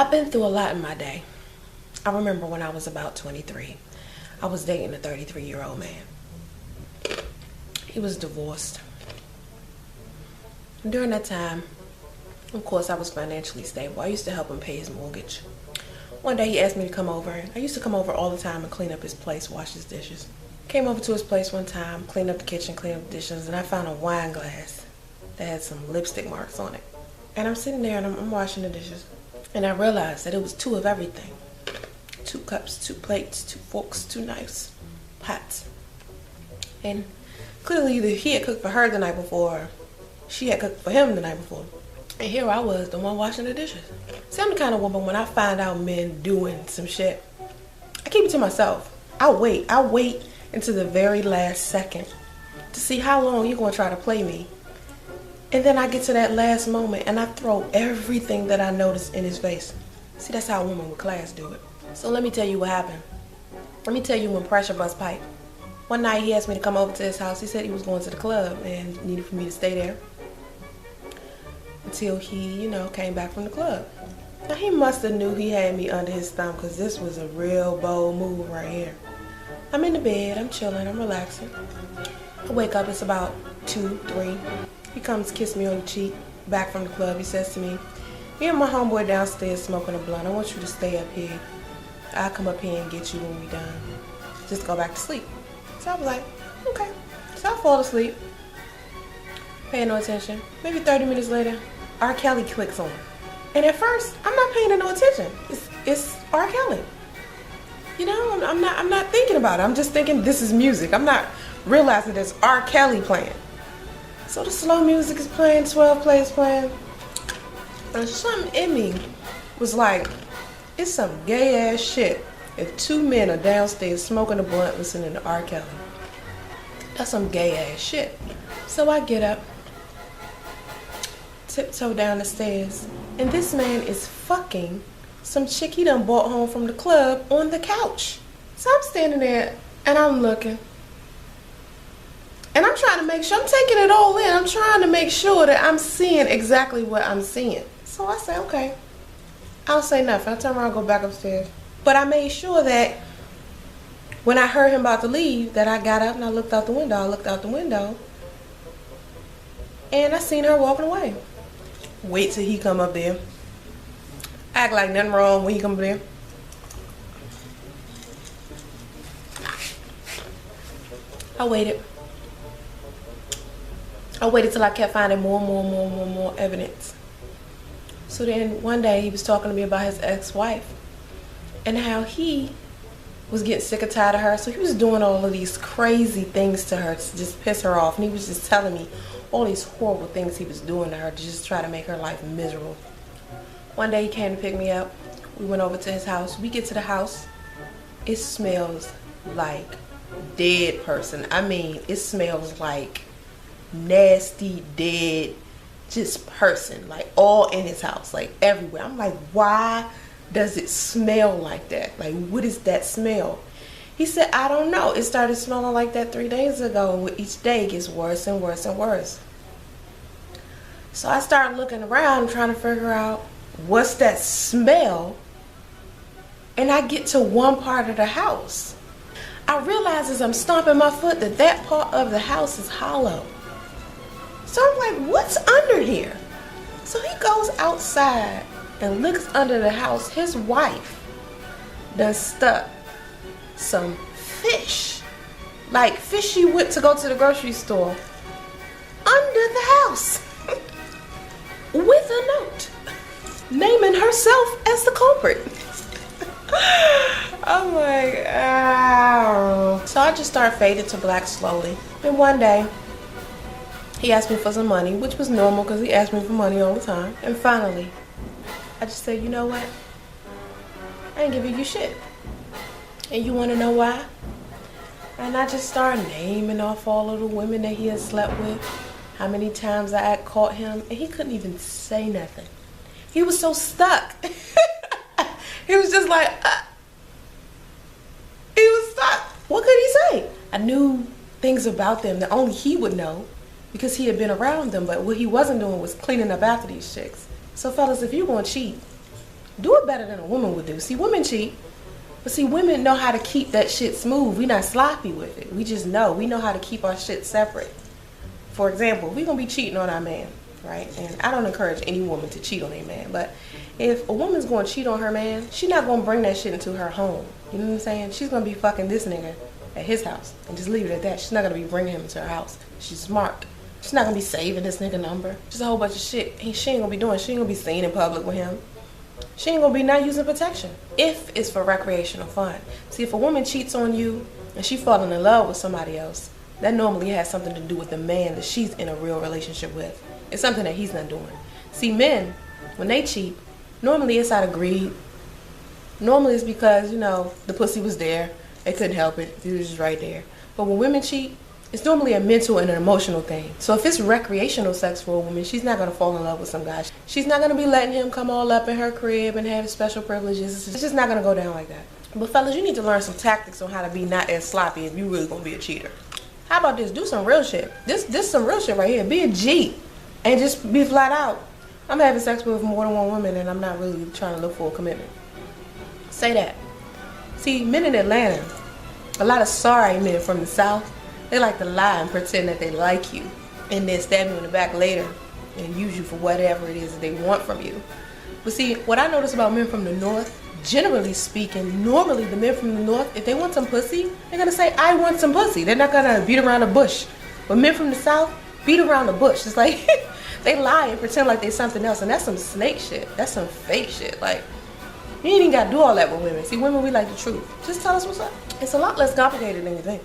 I've been through a lot in my day. I remember when I was about 23, I was dating a 33-year-old man. He was divorced. During that time, of course, I was financially stable. I used to help him pay his mortgage. One day he asked me to come over. I used to come over all the time and clean up his place, wash his dishes. Came over to his place one time, cleaned up the kitchen, cleaned up the dishes, and I found a wine glass that had some lipstick marks on it. And I'm sitting there and I'm washing the dishes. And I realized that it was 2 of everything. 2 cups, 2 plates, 2 forks, 2 knives, pots. And clearly either he had cooked for her the night before or she had cooked for him the night before. And here I was, the one washing the dishes. See, I'm the kind of woman, when I find out men doing some shit, I keep it to myself. I wait until the very last second to see how long you're going to try to play me. And then I get to that last moment and I throw everything that I noticed in his face. See, that's how a woman with class do it. So let me tell you what happened. Let me tell you when pressure bust pipe. One night he asked me to come over to his house. He said he was going to the club and needed for me to stay there until he, came back from the club. Now he must have knew he had me under his thumb, because this was a real bold move right here. I'm in the bed, I'm chilling, I'm relaxing. I wake up, it's about 2, 3. He comes to kiss me on the cheek, back from the club. He says to me, me and my homeboy downstairs smoking a blunt. I want you to stay up here. I'll come up here and get you when we done. Just go back to sleep. So I was like, okay. So I fall asleep, paying no attention. Maybe 30 minutes later, R. Kelly clicks on. And at first, I'm not paying no attention. It's R. Kelly. I'm not thinking about it. I'm just thinking this is music. I'm not realizing there's R. Kelly playing. So the slow music is playing, 12 plays playing. And something in me was like, it's some gay ass shit if 2 men are downstairs smoking a blunt listening to R. Kelly. That's some gay ass shit. So I get up, tiptoe down the stairs, and this man is fucking some chick he done brought home from the club on the couch. So I'm standing there and I'm looking. And I'm trying to make sure, I'm taking it all in. I'm trying to make sure that I'm seeing exactly what I'm seeing. So I say, okay. I don't say nothing. I turn around and go back upstairs. But I made sure that when I heard him about to leave, that I got up and I looked out the window. I looked out the window. And I seen her walking away. Wait till he come up there. Act like nothing wrong when he come up there. I waited till I kept finding more evidence. So then one day he was talking to me about his ex-wife and how he was getting sick and tired of her. So he was doing all of these crazy things to her to just piss her off. And he was just telling me all these horrible things he was doing to her to just try to make her life miserable. One day he came to pick me up. We went over to his house. We get to the house. It smells like dead person. I mean, it smells like nasty, dead, just person, like all in his house, like everywhere. I'm like, why does it smell like that? Like, what is that smell? He said, I don't know. It started smelling like that 3 days ago, and each day gets worse and worse and worse. So I started looking around, trying to figure out what's that smell. And I get to one part of the house. I realize as I'm stomping my foot that part of the house is hollow. So I'm like, what's under here? So he goes outside and looks under the house. His wife done stuck some fish, like fish she went to go to the grocery store, under the house with a note naming herself as the culprit. I'm like, ow. So I just started fading to black slowly. And one day he asked me for some money, which was normal because he asked me for money all the time. And finally, I just said, you know what? I ain't giving you shit. And you want to know why? And I just started naming off all of the women that he had slept with, how many times I had caught him, and he couldn't even say nothing. He was so stuck. He was just like, he was stuck. What could he say? I knew things about them that only he would know because he had been around them, but what he wasn't doing was cleaning up after these chicks. So fellas, if you're gonna cheat, Do it better than a woman would do. See, women cheat, but see, women know how to keep that shit smooth. We not sloppy with it. We just know. We know how to keep our shit separate. For example, we gonna be cheating on our man, right? And I don't encourage any woman to cheat on a man, but if a woman's gonna cheat on her man, she's not gonna bring that shit into her home. You know what I'm saying? She's gonna be fucking this nigga at his house and just leave it at that. She's not gonna be bringing him into her house. She's smart. She's not gonna be saving this nigga number. Just a whole bunch of shit she ain't gonna be doing. She ain't gonna be seen in public with him. She ain't gonna be not using protection if it's for recreational fun. See, if a woman cheats on you and she falling in love with somebody else, that normally has something to do with the man that she's in a real relationship with. It's something that he's not doing. See, men, when they cheat, normally it's out of greed. Normally it's because, you know, the pussy was there. They couldn't help it. He was just right there. But when women cheat, it's normally a mental and an emotional thing. So if it's recreational sex for a woman, she's not going to fall in love with some guy. She's not going to be letting him come all up in her crib and have special privileges. It's just not going to go down like that. But fellas, you need to learn some tactics on how to be not as sloppy if you really going to be a cheater. How about this? Do some real shit. This some real shit right here. Be a G. And just be flat out. I'm having sex with more than one woman and I'm not really trying to look for a commitment. Say that. See, men in Atlanta, a lot of sorry men from the South, they like to lie and pretend that they like you and then stab you in the back later and use you for whatever it is that they want from you. But see, what I notice about men from the North, generally speaking, normally the men from the North, if they want some pussy, they're going to say, I want some pussy. They're not going to beat around the bush. But men from the South beat around the bush. It's like they lie and pretend like they're something else. And that's some snake shit. That's some fake shit. Like, you ain't even got to do all that with women. See, women, we like the truth. Just tell us what's up. It's a lot less complicated than you think.